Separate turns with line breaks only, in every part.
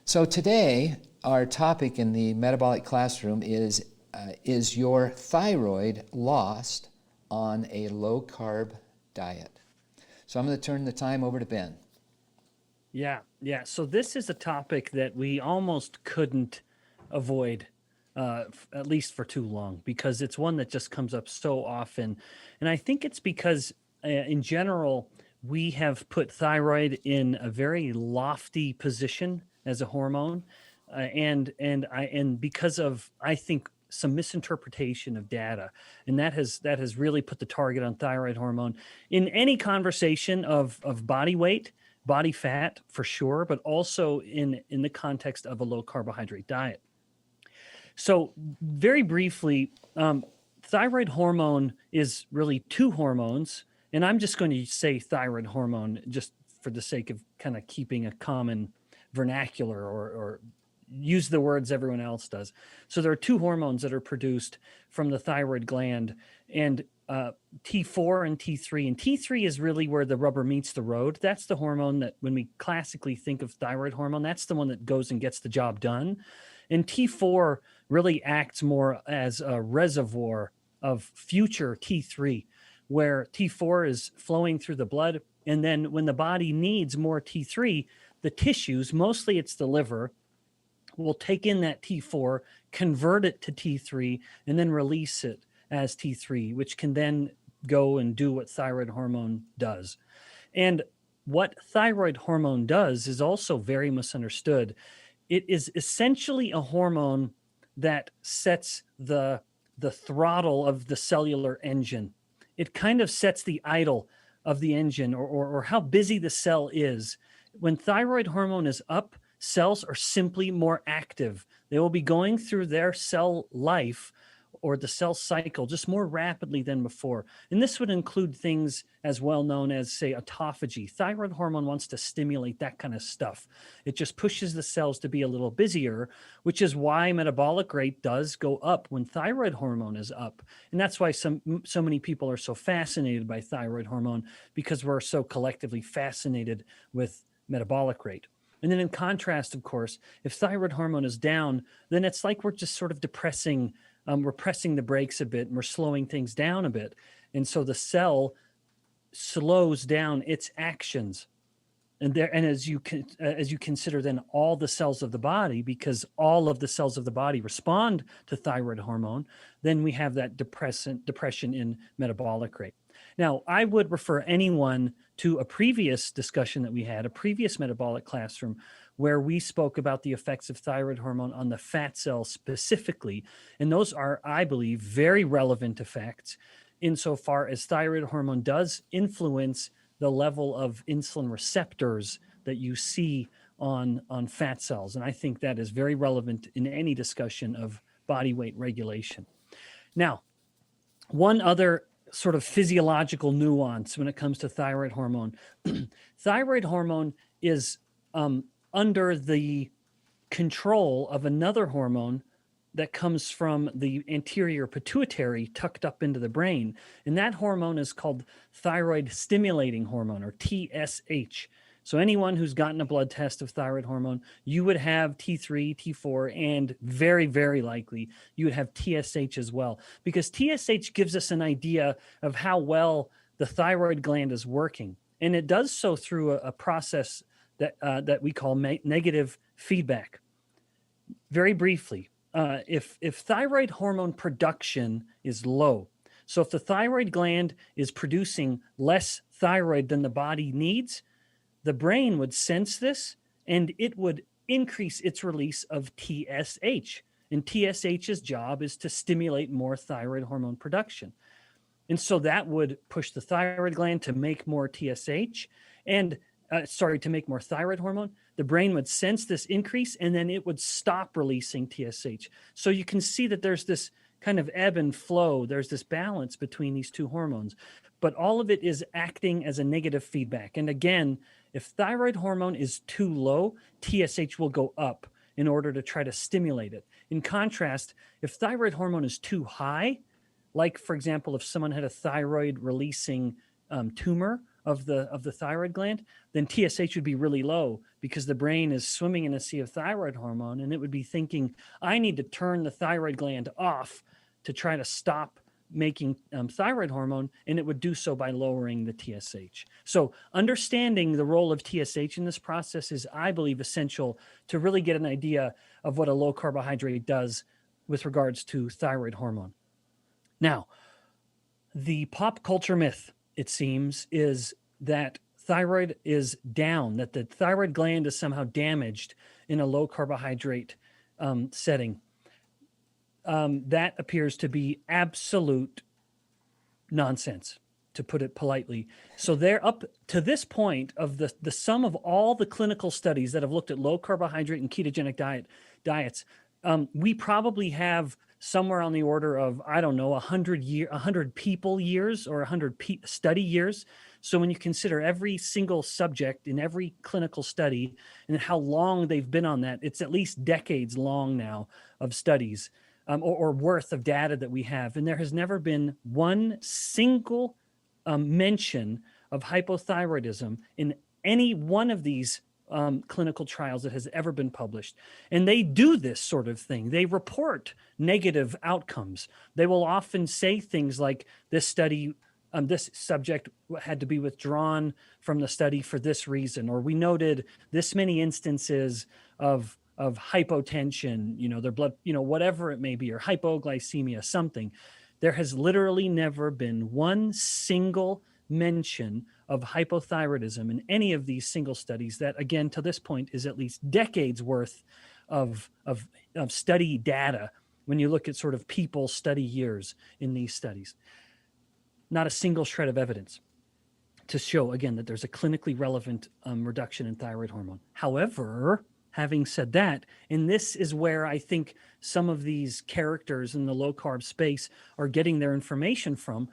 So today, our topic in the metabolic classroom is your thyroid lost on a low-carb diet? So I'm going to turn the time over to Ben.
Yeah. So this is a topic that we almost couldn't avoid, at least for too long, because it's one that just comes up so often. And I think it's because, in general, we have put thyroid in a very lofty position as a hormone, and because of, I think, some misinterpretation of data, and that has really put the target on thyroid hormone in any conversation of body weight, body fat for sure, but also in the context of a low carbohydrate diet. So very briefly, thyroid hormone is really two hormones, and I'm just going to say thyroid hormone just for the sake of kind of keeping a common vernacular, or use the words everyone else does. So there are two hormones that are produced from the thyroid gland, and T4 and T3. And T3 is really where the rubber meets the road. That's the hormone that, when we classically think of thyroid hormone, that's the one that goes and gets the job done. And T4 really acts more as a reservoir of future T3, where T4 is flowing through the blood. And then when the body needs more T3, the tissues, mostly it's the liver, will take in that T4, convert it to T3, and then release it as T3, which can then go and do what thyroid hormone does. And what thyroid hormone does is also very misunderstood. It is essentially a hormone that sets the throttle of the cellular engine. It kind of sets the idle of the engine, or how busy the cell is. When thyroid hormone is up, cells are simply more active. They will be going through their cell life, or the cell cycle, just more rapidly than before. And this would include things as well known as, say, autophagy. Thyroid hormone wants to stimulate that kind of stuff. It just pushes the cells to be a little busier, which is why metabolic rate does go up when thyroid hormone is up. And that's why so many people are so fascinated by thyroid hormone, because we're so collectively fascinated with metabolic rate. And then in contrast, of course, if thyroid hormone is down, then it's like we're just sort of depressing. We're pressing the brakes a bit, and we're slowing things down a bit. And so the cell slows down its actions. And as you consider then all the cells of the body, because all of the cells of the body respond to thyroid hormone, then we have that depression in metabolic rate. Now, I would refer anyone to a previous discussion that we had, a previous metabolic classroom, where we spoke about the effects of thyroid hormone on the fat cell specifically. And those are, I believe, very relevant effects, insofar as thyroid hormone does influence the level of insulin receptors that you see on fat cells. And I think that is very relevant in any discussion of body weight regulation. Now, one other sort of physiological nuance when it comes to thyroid hormone. Thyroid hormone is under the control of another hormone that comes from the anterior pituitary tucked up into the brain. And that hormone is called thyroid stimulating hormone, or TSH. So anyone who's gotten a blood test of thyroid hormone, you would have T3, T4, and very, very likely you would have TSH as well, because TSH gives us an idea of how well the thyroid gland is working. And it does so through a process that we call negative feedback. Very briefly, if thyroid hormone production is low, so if the thyroid gland is producing less thyroid than the body needs, the brain would sense this, and it would increase its release of TSH. And TSH's job is to stimulate more thyroid hormone production. And so that would push the thyroid gland to make more TSH, and to make more thyroid hormone. The brain would sense this increase, and then it would stop releasing TSH. So you can see that there's this kind of ebb and flow. There's this balance between these two hormones, but all of it is acting as a negative feedback. And again, if thyroid hormone is too low, TSH will go up in order to try to stimulate it. In contrast, if thyroid hormone is too high, like, for example, if someone had a thyroid releasing tumor of the thyroid gland, then TSH would be really low, because the brain is swimming in a sea of thyroid hormone, and it would be thinking, I need to turn the thyroid gland off to try to stop making thyroid hormone, and it would do so by lowering the TSH. So understanding the role of TSH in this process is, I believe, essential to really get an idea of what a low carbohydrate does with regards to thyroid hormone. Now, the pop culture myth, it seems, is that thyroid is down, that the thyroid gland is somehow damaged in a low carbohydrate setting. That appears to be absolute nonsense, to put it politely. So they're up to this point of the sum of all the clinical studies that have looked at low carbohydrate and ketogenic diets. We probably have somewhere on the order of, I don't know, 100 people years or 100 study years. So when you consider every single subject in every clinical study and how long they've been on that, it's at least decades long now of studies or worth of data that we have. And there has never been one single mention of hypothyroidism in any one of these clinical trials that has ever been published. And they do this sort of thing. They report negative outcomes. They will often say things like, this study, this subject had to be withdrawn from the study for this reason, or we noted this many instances of hypotension, their blood, whatever it may be, or hypoglycemia, something. There has literally never been one single mention of hypothyroidism in any of these single studies that, again, to this point, is at least decades worth of study data when you look at sort of people study years in these studies. Not a single shred of evidence to show, again, that there's a clinically relevant reduction in thyroid hormone. However, having said that, and this is where I think some of these characters in the low-carb space are getting their information from,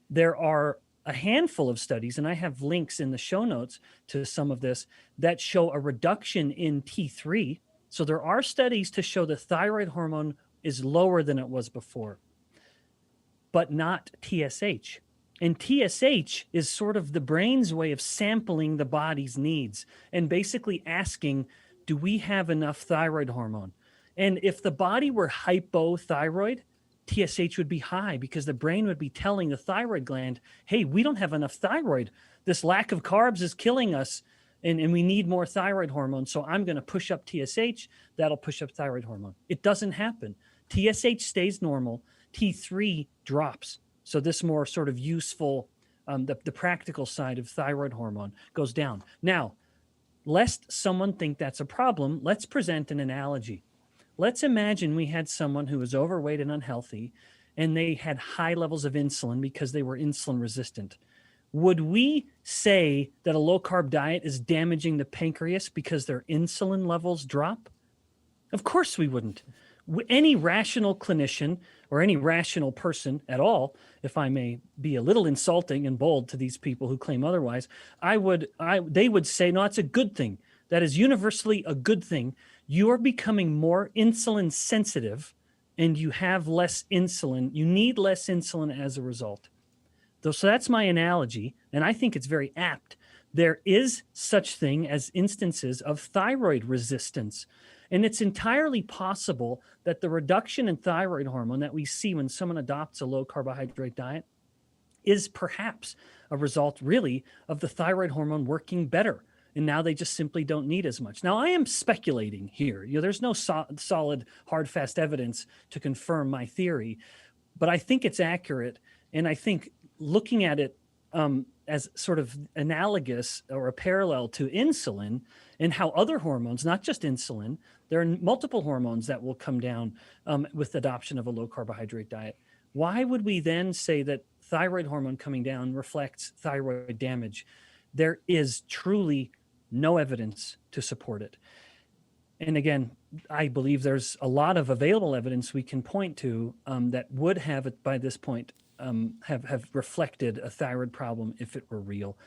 there are a handful of studies, and I have links in the show notes to some of this, that show a reduction in T3. So there are studies to show the thyroid hormone is lower than it was before, but not TSH. And TSH is sort of the brain's way of sampling the body's needs and basically asking, do we have enough thyroid hormone? And if the body were hypothyroid, TSH would be high because the brain would be telling the thyroid gland, hey, we don't have enough thyroid. This lack of carbs is killing us, and we need more thyroid hormone. So I'm going to push up TSH. That'll push up thyroid hormone. It doesn't happen. TSH stays normal. T3 drops. So this more sort of useful, the practical side of thyroid hormone goes down. Now, lest someone think that's a problem, let's present an analogy. Let's imagine we had someone who was overweight and unhealthy, and they had high levels of insulin because they were insulin resistant. Would we say that a low-carb diet is damaging the pancreas because their insulin levels drop? Of course we wouldn't. Any rational clinician or any rational person at all, if I may be a little insulting and bold to these people who claim otherwise, they would say, no, it's a good thing. That is universally a good thing. You are becoming more insulin sensitive and you have less insulin. You need less insulin as a result. So that's my analogy, and I think it's very apt. There is such thing as instances of thyroid resistance. And it's entirely possible that the reduction in thyroid hormone that we see when someone adopts a low carbohydrate diet is perhaps a result really of the thyroid hormone working better. And now they just simply don't need as much. Now, I am speculating here. There's no solid, hard, fast evidence to confirm my theory, but I think it's accurate. And I think looking at it as sort of analogous or a parallel to insulin and how other hormones, not just insulin, there are multiple hormones that will come down with adoption of a low carbohydrate diet. Why would we then say that thyroid hormone coming down reflects thyroid damage? There is truly no evidence to support it. And again, I believe there's a lot of available evidence we can point to that would have it by this point have reflected a thyroid problem if it were real.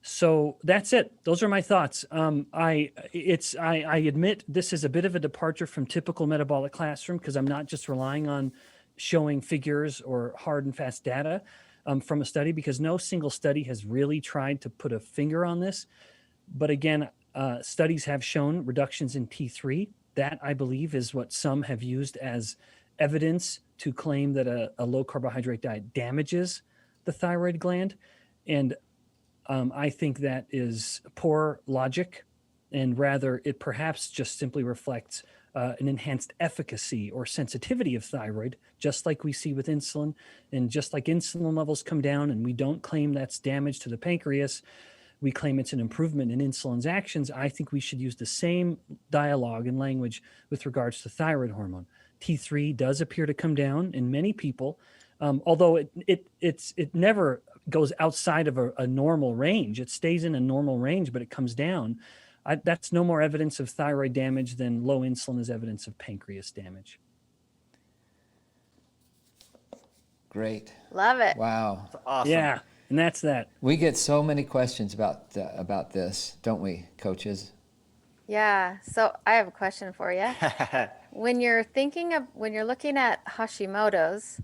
So that's it. Those are my thoughts. I admit this is a bit of a departure from typical metabolic classroom because I'm not just relying on showing figures or hard and fast data from a study, because no single study has really tried to put a finger on this. But again, Studies have shown reductions in T3. That, I believe, is what some have used as evidence to claim that a low carbohydrate diet damages the thyroid gland. And I think that is poor logic, and rather it perhaps just simply reflects an enhanced efficacy or sensitivity of thyroid, just like we see with insulin. And just like insulin levels come down, and we don't claim that's damage to the pancreas, we claim it's an improvement in insulin's actions. I think we should use the same dialogue and language with regards to thyroid hormone. T3 does appear to come down in many people, although it never goes outside of a normal range. It stays in a normal range, but it comes down. That's no more evidence of thyroid damage than low insulin is evidence of pancreas damage.
Great.
Love it.
Wow.
That's awesome.
Yeah, and that's that.
We get so many questions about this, don't we, coaches?
Yeah. So I have a question for you. When you're looking at Hashimoto's,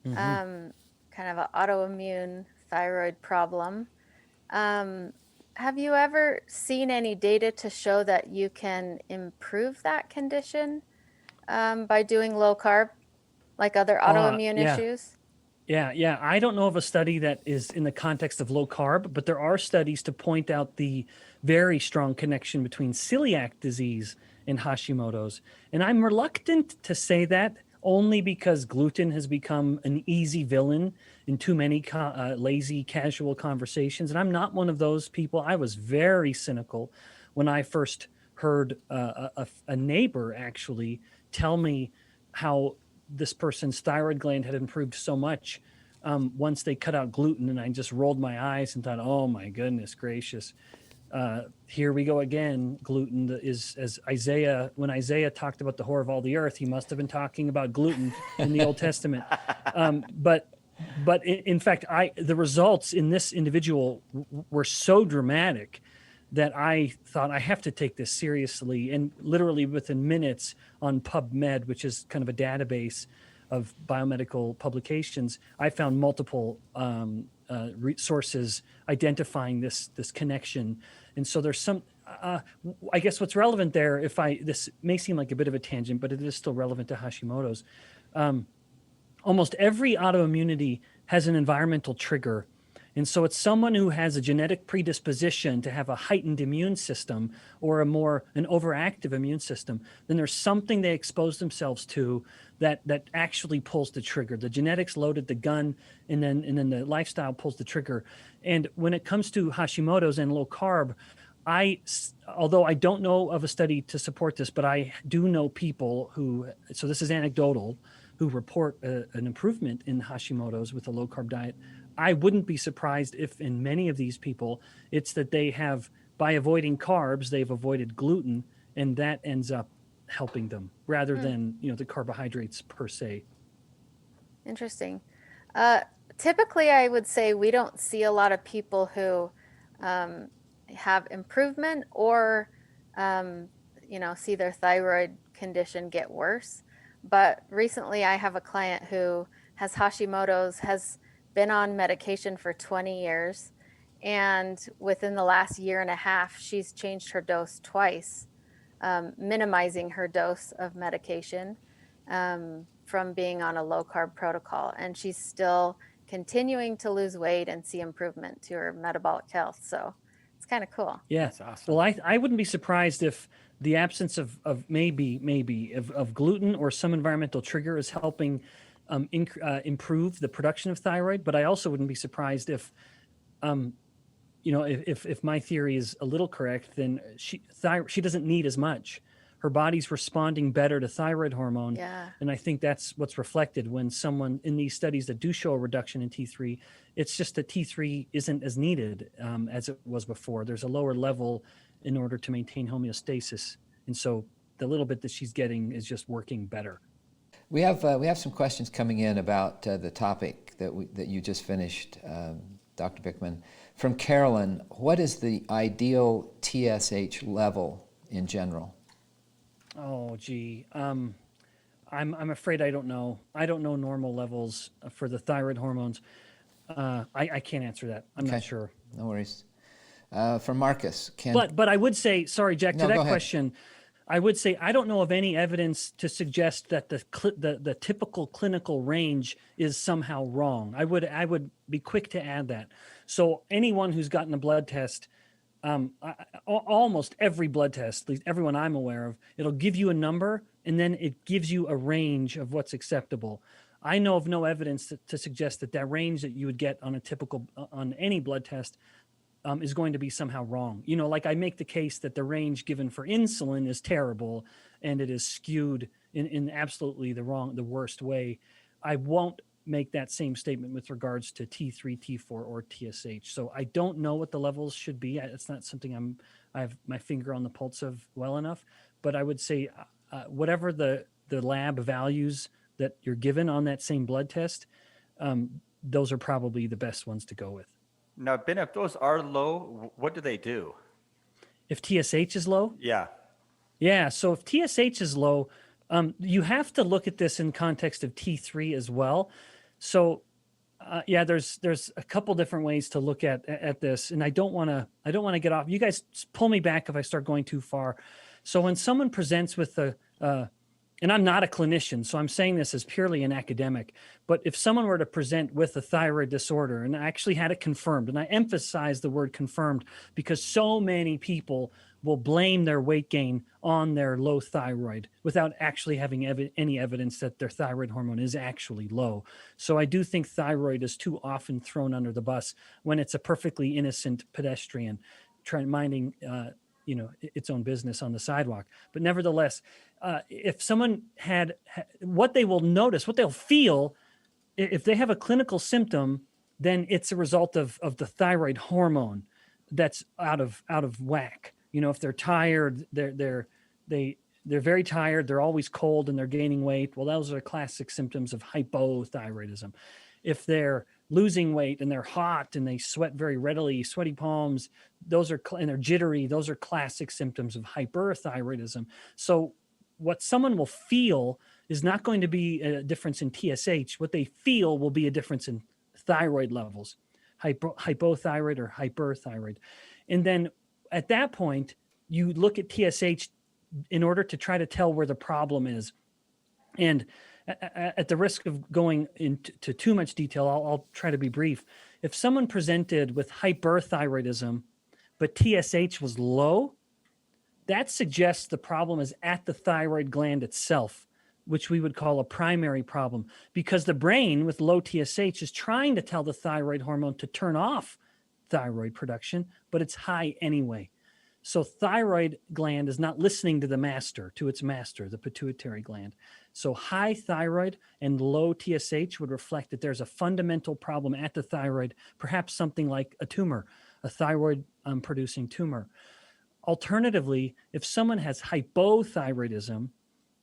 kind of an autoimmune thyroid problem, have you ever seen any data to show that you can improve that condition by doing low carb, like other autoimmune issues?
Yeah. I don't know of a study that is in the context of low carb, but there are studies to point out the very strong connection between celiac disease and Hashimoto's. And I'm reluctant to say that only because gluten has become an easy villain in too many lazy, casual conversations. And I'm not one of those people. I was very cynical when I first heard a neighbor actually tell me how this person's thyroid gland had improved so much once they cut out gluten. And I just rolled my eyes and thought, oh my goodness gracious. Here we go again. Gluten is, as when Isaiah talked about the whore of all the earth, he must have been talking about gluten in the Old Testament. But in fact, the results in this individual were so dramatic that I thought I have to take this seriously. And literally within minutes on PubMed, which is kind of a database of biomedical publications, I found multiple sources identifying this connection. And so there's some, I guess what's relevant there, this may seem like a bit of a tangent, but it is still relevant to Hashimoto's. Almost every autoimmunity has an environmental trigger. And so it's someone who has a genetic predisposition to have a heightened immune system or an overactive immune system. Then there's something they expose themselves to that actually pulls the trigger. The genetics loaded the gun, and then the lifestyle pulls the trigger. And when it comes to Hashimoto's and low carb, although I don't know of a study to support this, but I do know people so this is anecdotal, who report an improvement in Hashimoto's with a low carb diet. I wouldn't be surprised if in many of these people, it's that they have, by avoiding carbs, they've avoided gluten, and that ends up helping them rather than, the carbohydrates per se.
Interesting. Typically, I would say we don't see a lot of people who have improvement or, see their thyroid condition get worse. But recently, I have a client who has Hashimoto's, has been on medication for 20 years. And within the last year and a half, she's changed her dose twice, minimizing her dose of medication from being on a low carb protocol. And she's still continuing to lose weight and see improvement to her metabolic health. So it's kind of cool.
Yeah.
That's awesome.
Well, I wouldn't be surprised if the absence of maybe of gluten or some environmental trigger is helping improve the production of thyroid. But I also wouldn't be surprised if my theory is a little correct, then she doesn't need as much. Her body's responding better to thyroid hormone.
Yeah.
And I think that's what's reflected when someone in these studies that do show a reduction in T3, it's just that T3 isn't as needed as it was before. There's a lower level in order to maintain homeostasis. And so the little bit that she's getting is just working better.
We have some questions coming in about the topic that you just finished, Dr. Bikman. From Carolyn, what is the ideal TSH level in general?
Oh, gee. I'm afraid I don't know. I don't know normal levels for the thyroid hormones. I can't answer that. I'm not sure.
No worries. From Marcus.
But I would say, sorry, Jack, to
No, go
that
ahead.
question, I would say I don't know of any evidence to suggest that the typical clinical range is somehow wrong. I would be quick to add that. So anyone who's gotten a blood test, almost every blood test, at least everyone I'm aware of, it'll give you a number and then it gives you a range of what's acceptable. I know of no evidence to suggest that range that you would get on a typical on any blood test is going to be somehow wrong. You know, like I make the case that the range given for insulin is terrible and it is skewed in absolutely the worst way. I won't make that same statement with regards to T3, T4, or TSH. So I don't know what the levels should be. It's not something I have my finger on the pulse of well enough, but I would say whatever the lab values that you're given on that same blood test, those are probably the best ones to go with.
Now, Ben, if those are low, what do they do?
If TSH is low?
Yeah.
Yeah. So if TSH is low, you have to look at this in context of T3 as well. So there's a couple different ways to look at this, and I don't want to get off. You guys pull me back if I start going too far. So when someone presents with and I'm not a clinician, so I'm saying this as purely an academic, but if someone were to present with a thyroid disorder, and I actually had it confirmed, and I emphasize the word confirmed because so many people will blame their weight gain on their low thyroid without actually having any evidence that their thyroid hormone is actually low. So I do think thyroid is too often thrown under the bus when it's a perfectly innocent pedestrian minding its own business on the sidewalk. But nevertheless, if someone had what they will notice, what they'll feel, if they have a clinical symptom, then it's a result of the thyroid hormone that's out of whack. You know, if they're tired, they're very tired, they're always cold and they're gaining weight. Well, those are classic symptoms of hypothyroidism. If they're losing weight and they're hot and they sweat very readily, sweaty palms, and they're jittery, those are classic symptoms of hyperthyroidism. So what someone will feel is not going to be a difference in TSH. What they feel will be a difference in thyroid levels, hypothyroid or hyperthyroid. And then at that point, you look at TSH in order to try to tell where the problem is. And at the risk of going into too much detail, I'll try to be brief. If someone presented with hyperthyroidism, but TSH was low, that suggests the problem is at the thyroid gland itself, which we would call a primary problem, because the brain with low TSH is trying to tell the thyroid hormone to turn off thyroid production, but it's high anyway. So thyroid gland is not listening to its master, the pituitary gland. So high thyroid and low TSH would reflect that there's a fundamental problem at the thyroid, perhaps something like a tumor, a thyroid producing tumor. Alternatively, if someone has hypothyroidism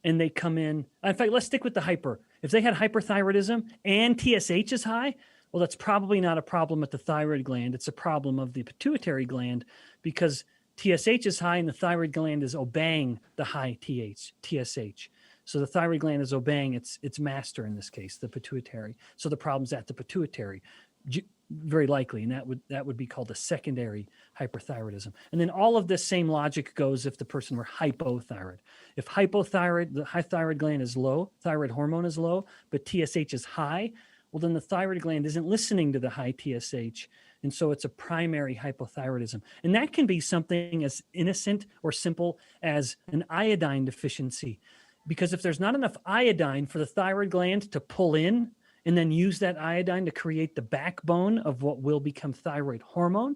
and they come in fact, let's stick with the hyper. If they had hyperthyroidism and TSH is high, well, that's probably not a problem at the thyroid gland. It's a problem of the pituitary gland because TSH is high and the thyroid gland is obeying the high TSH. So the thyroid gland is obeying its master in this case, the pituitary. So the problem's at the pituitary, very likely, and that would be called a secondary hyperthyroidism. And then all of this same logic goes if the person were hypothyroid. If hypothyroid, the high thyroid gland is low, thyroid hormone is low, but TSH is high, well, then the thyroid gland isn't listening to the high TSH. And so it's a primary hypothyroidism. And that can be something as innocent or simple as an iodine deficiency. Because if there's not enough iodine for the thyroid gland to pull in and then use that iodine to create the backbone of what will become thyroid hormone,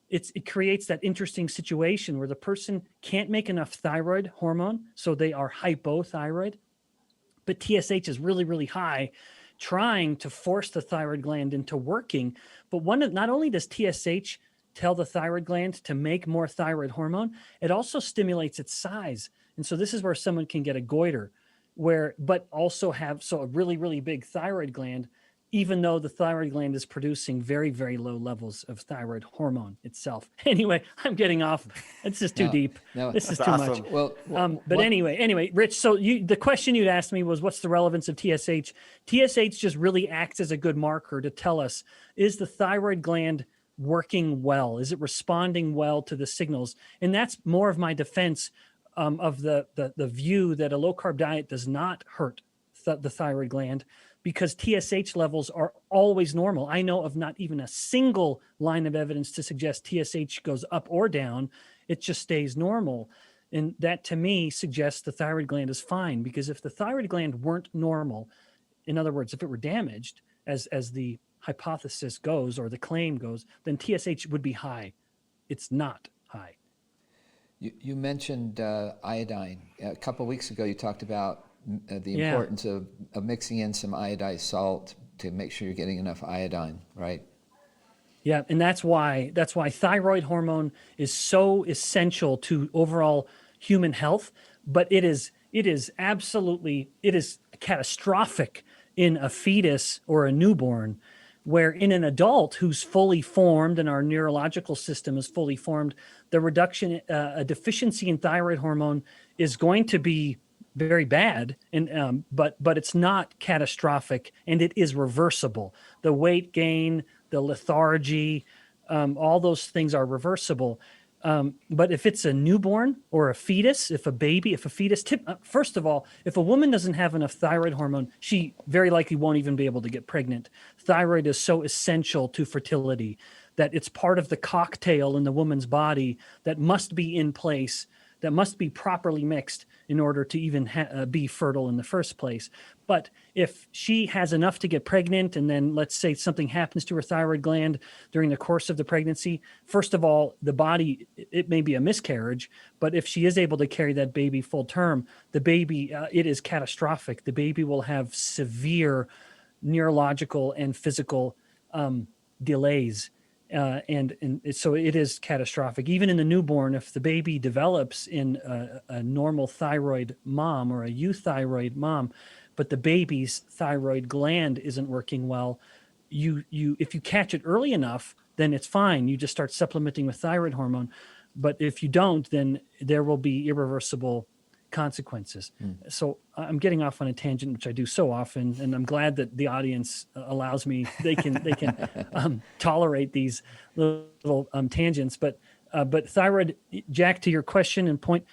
it creates that interesting situation where the person can't make enough thyroid hormone, so they are hypothyroid, but TSH is really, really high, trying to force the thyroid gland into working. But not only does TSH tell the thyroid gland to make more thyroid hormone, it also stimulates its size. And so this is where someone can get a goiter, but also have a really, really big thyroid gland, even though the thyroid gland is producing very, very low levels of thyroid hormone itself. Anyway, I'm getting off. It's just too deep.
No,
this is too
awesome.
much.
Well,
But anyway, Rich, so the question you'd asked me was, what's the relevance of TSH? TSH just really acts as a good marker to tell us, is the thyroid gland working well? Is it responding well to the signals? And that's more of my defense of the view that a low carb diet does not hurt the thyroid gland, because TSH levels are always normal. I know of not even a single line of evidence to suggest TSH goes up or down. It just stays normal. And that to me suggests the thyroid gland is fine, because if the thyroid gland weren't normal, in other words, if it were damaged, as the hypothesis goes or the claim goes, then TSH would be high. It's not high.
You mentioned iodine. A couple of weeks ago, you talked about the importance of mixing in some iodized salt to make sure you're getting enough iodine, right?
Yeah, and that's why thyroid hormone is so essential to overall human health, but it is catastrophic in a fetus or a newborn, where in an adult who's fully formed and our neurological system is fully formed, the reduction, a deficiency in thyroid hormone is going to be very bad, and but it's not catastrophic, and it is reversible. The weight gain, the lethargy, all those things are reversible. But if it's a newborn or a fetus, if a fetus, first of all, if a woman doesn't have enough thyroid hormone, she very likely won't even be able to get pregnant. Thyroid is so essential to fertility that it's part of the cocktail in the woman's body that must be in place, that must be properly mixed in order to even be fertile in the first place. But if she has enough to get pregnant, and then let's say something happens to her thyroid gland during the course of the pregnancy, first of all, the body, it may be a miscarriage, but if she is able to carry that baby full term, the baby, it is catastrophic. The baby will have severe neurological and physical delays. And so it is catastrophic. Even in the newborn, if the baby develops in a normal thyroid mom or a euthyroid mom, but the baby's thyroid gland isn't working well, if you catch it early enough, then it's fine. You just start supplementing with thyroid hormone. But if you don't, then there will be irreversible consequences. So I'm getting off on a tangent, which I do so often, and I'm glad that the audience allows me. They can tolerate these little tangents. But thyroid, Jack, to your question and point,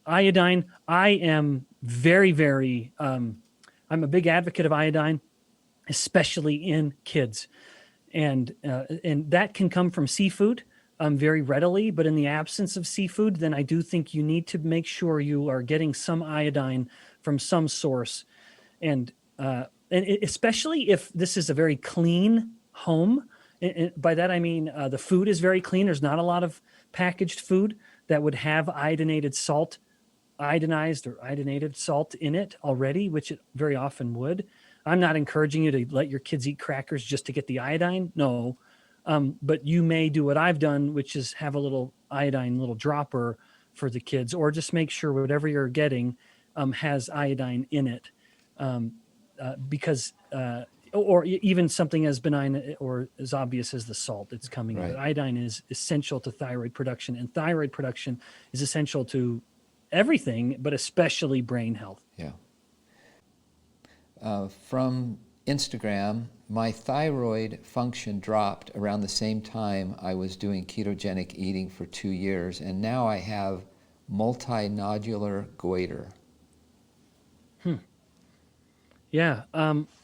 iodine. I am very I'm a big advocate of iodine, especially in kids, and that can come from seafood. Very readily, but in the absence of seafood, then I do think you need to make sure you are getting some iodine from some source, and especially if this is a very clean home. And by that I mean the food is very clean. There's not a lot of packaged food that would have iodinized or iodinated salt in it already, which it very often would. I'm not encouraging you to let your kids eat crackers just to get the iodine. No. But you may do what I've done, which is have a little iodine, little dropper for the kids, or just make sure whatever you're getting has iodine in it, because or even something as benign or as obvious as the salt that's coming in. But iodine is essential to thyroid production, and thyroid production is essential to everything, but especially brain health.
Yeah. From Instagram, my thyroid function dropped around the same time I was doing ketogenic eating for 2 years, and now I have multinodular goiter.
Yeah,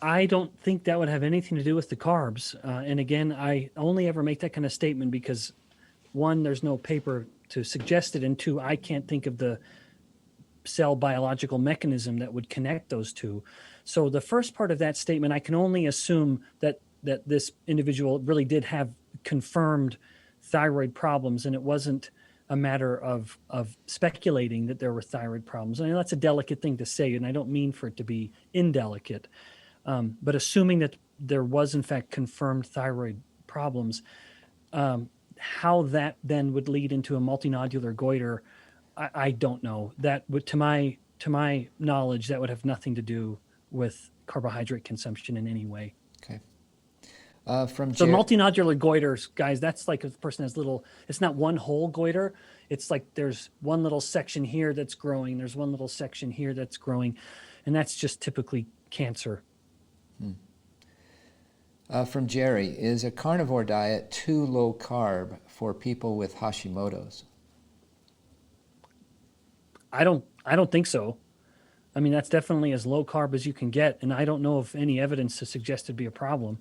I don't think that would have anything to do with the carbs. And again, I only ever make that kind of statement because, one, there's no paper to suggest it, and two, I can't think of the cell biological mechanism that would connect those two. So the first part of that statement, I can only assume that this individual really did have confirmed thyroid problems, and it wasn't a matter of speculating that there were thyroid problems. I mean, that's a delicate thing to say, and I don't mean for it to be indelicate. But assuming that there was in fact confirmed thyroid problems, how that then would lead into a multinodular goiter, I don't know. That would, to my knowledge, that would have nothing to do with carbohydrate consumption in any way.
Okay.
So multinodular goiters, guys, that's like if the person has little, it's not one whole goiter. It's like there's one little section here that's growing. There's one little section here that's growing. And that's just typically cancer.
From Jerry, is a carnivore diet too low carb for people with Hashimoto's?
I don't think so. I mean, that's definitely as low carb as you can get, and I don't know of any evidence to suggest it'd be a problem.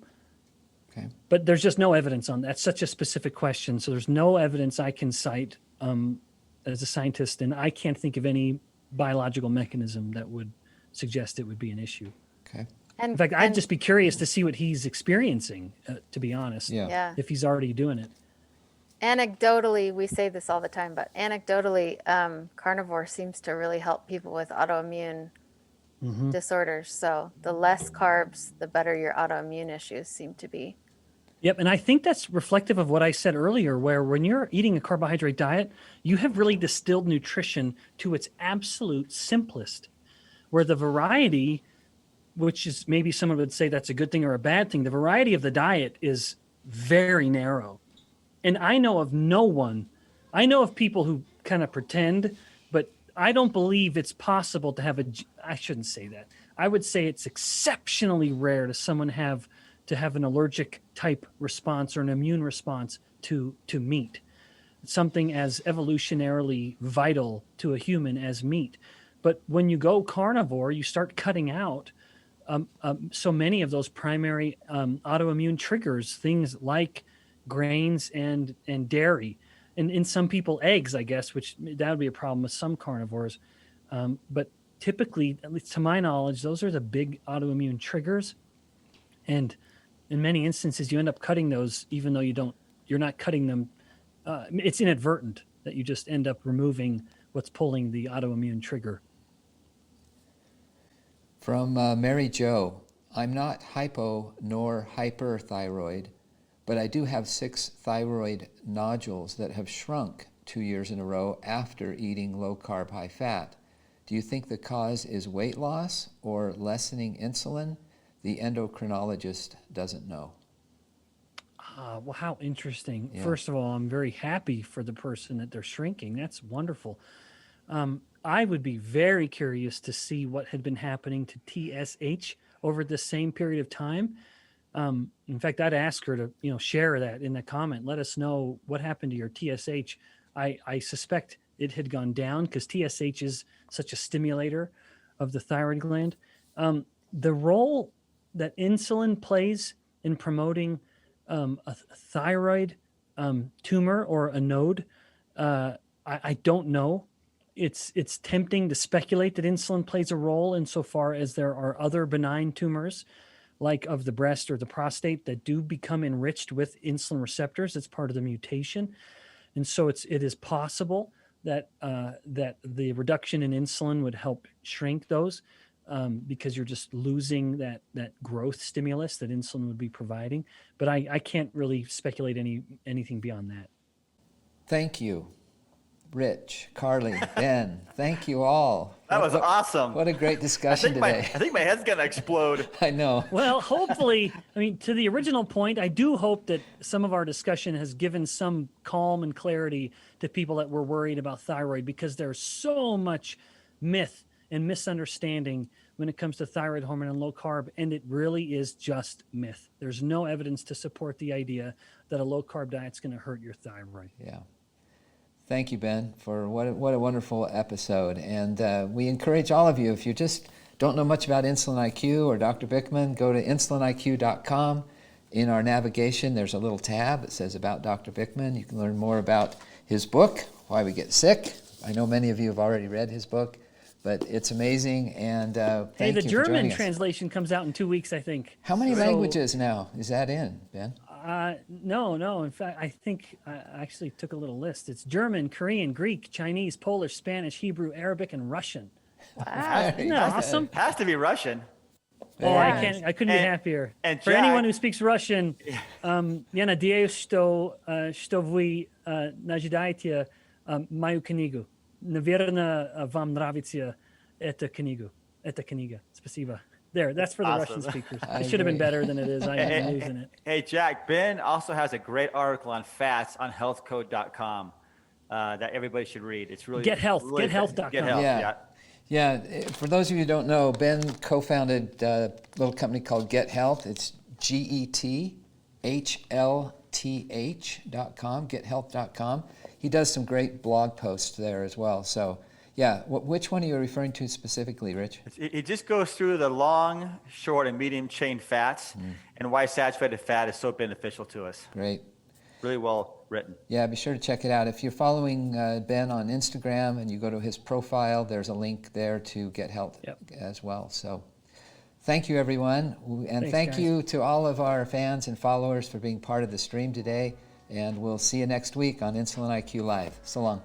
Okay.
But there's just no evidence on that. That's such a specific question. So there's no evidence I can cite as a scientist, and I can't think of any biological mechanism that would suggest it would be an issue.
Okay.
And,
In fact, I'd
and-
just be curious to see what he's experiencing, to be honest,
Yeah.
yeah.
if he's already doing it.
Anecdotally, we say this all the time, but anecdotally, carnivore seems to really help people with autoimmune disorders. So the less carbs, the better your autoimmune issues seem to be.
Yep, and I think that's reflective of what I said earlier, where when you're eating a carbohydrate diet, you have really distilled nutrition to its absolute simplest, where the variety, which is maybe someone would say that's a good thing or a bad thing, the variety of the diet is very narrow. And I know of no one, I know of people who kind of pretend, but I don't believe it's possible to have I shouldn't say that. I would say it's exceptionally rare to someone have an allergic type response or an immune response to meat. Something as evolutionarily vital to a human as meat. But when you go carnivore, you start cutting out so many of those primary autoimmune triggers, things like grains and dairy, and in some people eggs, I guess, which that would be a problem with some carnivores. But typically, at least to my knowledge, those are the big autoimmune triggers. And in many instances, you end up cutting those, even though you're not cutting them. It's inadvertent that you just end up removing what's pulling the autoimmune trigger.
From Mary Jo, I'm not hypo nor hyperthyroid, but I do have 6 thyroid nodules that have shrunk 2 years in a row after eating low carb, high fat. Do you think the cause is weight loss or lessening insulin? The endocrinologist doesn't know.
Well, how interesting.
Yeah.
First of all, I'm very happy for the person that they're shrinking. That's wonderful. I would be very curious to see what had been happening to TSH over the same period of time. In fact, I'd ask her to, share that in the comment. Let us know what happened to your TSH. I suspect it had gone down because TSH is such a stimulator of the thyroid gland. The role that insulin plays in promoting a thyroid tumor or a node, I don't know. It's tempting to speculate that insulin plays a role insofar as there are other benign tumors, like of the breast or the prostate, that do become enriched with insulin receptors. It's part of the mutation. And so it is possible that the reduction in insulin would help shrink those because you're just losing that growth stimulus that insulin would be providing. But I can't really speculate anything beyond that.
Thank you, Rich, Carly, Ben. Thank you all.
That was awesome.
What a great discussion today.
I think my head's gonna explode.
I know.
Well, hopefully, to the original point, I do hope that some of our discussion has given some calm and clarity to people that were worried about thyroid, because there's so much myth and misunderstanding when it comes to thyroid hormone and low carb, and it really is just myth. There's no evidence to support the idea that a low carb diet's going to hurt your thyroid.
Yeah. Thank you, Ben, for what a wonderful episode. And we encourage all of you, if you just don't know much about Insulin IQ or Dr. Bikman, go to insuliniq.com. In our navigation, there's a little tab that says About Dr. Bikman. You can learn more about his book, Why We Get Sick. I know many of you have already read his book, but it's amazing. And thank you
the
for joining
German
us.
translation comes out in 2 weeks, I think.
How many
So-
languages now is that in, Ben?
No. In fact, I think I actually took a little list. It's German, Korean, Greek, Chinese, Polish, Spanish, Hebrew, Arabic, and Russian.
Wow.
Isn't that awesome?
Has to be Russian.
Oh,
Very
I couldn't be happier.
and
For anyone
Jack-
who speaks Russian, я надеюсь, что вы наблюдаете мою книгу. Наверное, вам нравится эта книга. Спасибо. There, that's for the
Awesome.
Russian speakers.
I
It should have been
agree.
better than it is. I'm losing it.
Hey, Jack, Ben also has a great article on fats on healthcode.com that everybody should read. It's really
Get Health,
really
gethealth.com.
Get Health,
Yeah. Yeah, for those of you who don't know, Ben co-founded a little company called Get Health. It's GETHLTH.com, gethealth.com. He does some great blog posts there as well. So, yeah, which one are you referring to specifically, Rich?
It just goes through the long, short, and medium chain fats and why saturated fat is so beneficial to us.
Great.
Really well written.
Yeah, be sure to check it out. If you're following Ben on Instagram and you go to his profile, there's a link there to Get Health as well. So thank you, everyone. And
Thanks,
thank
guys.
you to all of our fans and followers for being part of the stream today. And we'll see you next week on Insulin IQ Live. So long.